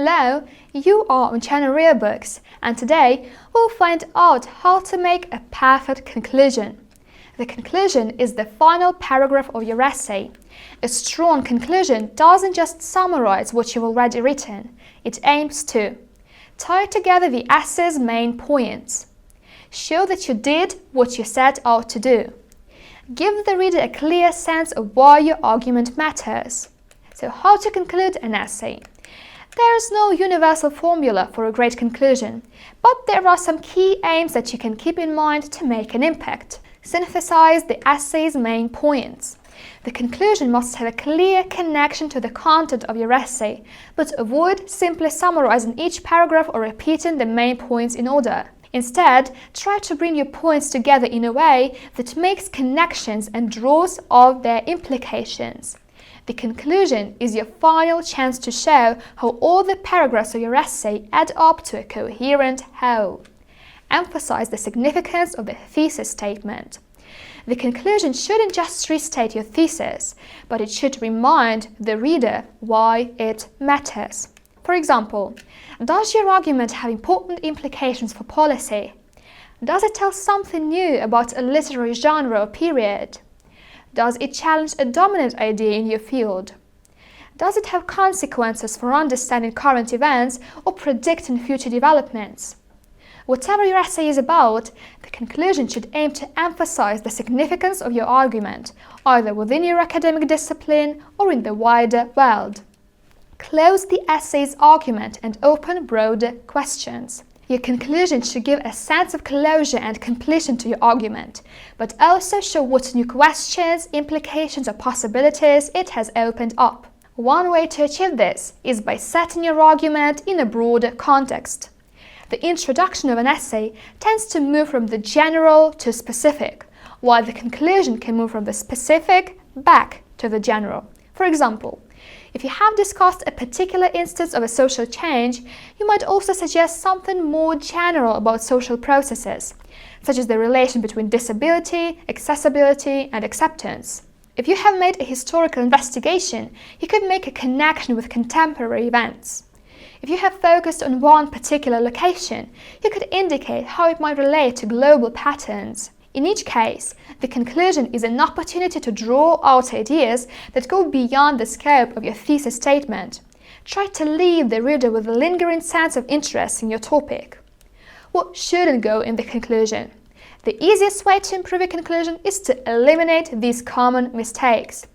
Hello, you are on Channel Real Books, and today we'll find out how to make a perfect conclusion. The conclusion is the final paragraph of your essay. A strong conclusion doesn't just summarize what you've already written, it aims to tie together the essay's main points, show that you did what you set out to do, give the reader a clear sense of why your argument matters. So, how to conclude an essay? There is no universal formula for a great conclusion, but there are some key aims that you can keep in mind to make an impact. Synthesize the essay's main points. The conclusion must have a clear connection to the content of your essay, but avoid simply summarizing each paragraph or repeating the main points in order. Instead, try to bring your points together in a way that makes connections and draws out their implications. The conclusion is your final chance to show how all the paragraphs of your essay add up to a coherent whole. Emphasize the significance of the thesis statement. The conclusion shouldn't just restate your thesis, but it should remind the reader why it matters. For example, does your argument have important implications for policy? Does it tell something new about a literary genre or period? Does it challenge a dominant idea in your field? Does it have consequences for understanding current events or predicting future developments? Whatever your essay is about, the conclusion should aim to emphasize the significance of your argument, either within your academic discipline or in the wider world. Close the essay's argument and open broader questions. Your conclusion should give a sense of closure and completion to your argument, but also show what new questions, implications, or possibilities it has opened up. One way to achieve this is by setting your argument in a broader context. The introduction of an essay tends to move from the general to specific, while the conclusion can move from the specific back to the general. For example, if you have discussed a particular instance of a social change, you might also suggest something more general about social processes, such as the relation between disability, accessibility, and acceptance. If you have made a historical investigation, you could make a connection with contemporary events. If you have focused on one particular location, you could indicate how it might relate to global patterns. In each case, the conclusion is an opportunity to draw out ideas that go beyond the scope of your thesis statement. Try to leave the reader with a lingering sense of interest in your topic. What shouldn't go in the conclusion? The easiest way to improve your conclusion is to eliminate these common mistakes.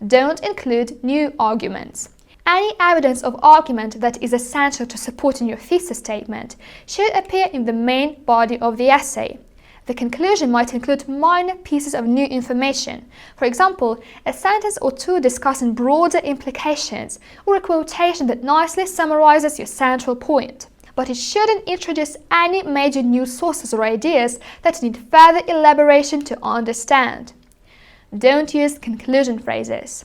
Don't include new arguments. Any evidence of argument that is essential to supporting your thesis statement should appear in the main body of the essay. The conclusion might include minor pieces of new information, for example, a sentence or two discussing broader implications, or a quotation that nicely summarizes your central point. But it shouldn't introduce any major new sources or ideas that need further elaboration to understand. Don't use conclusion phrases.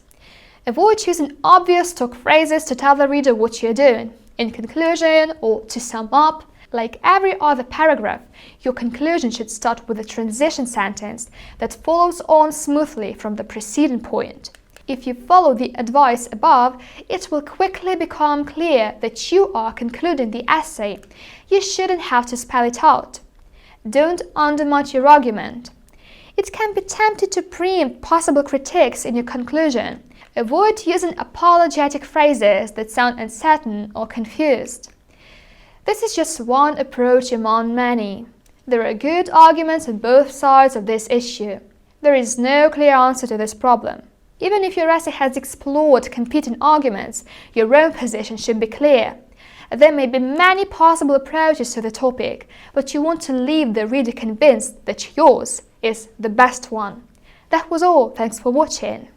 Avoid using obvious stock phrases to tell the reader what you're doing. In conclusion, or to sum up, like every other paragraph, your conclusion should start with a transition sentence that follows on smoothly from the preceding point. If you follow the advice above, it will quickly become clear that you are concluding the essay. You shouldn't have to spell it out. Don't undermine your argument. It can be tempting to preempt possible critiques in your conclusion. Avoid using apologetic phrases that sound uncertain or confused. This is just one approach among many. There are good arguments on both sides of this issue. There is no clear answer to this problem. Even if your essay has explored competing arguments, your own position should be clear. There may be many possible approaches to the topic, but you want to leave the reader convinced that yours is the best one. That was all. Thanks for watching.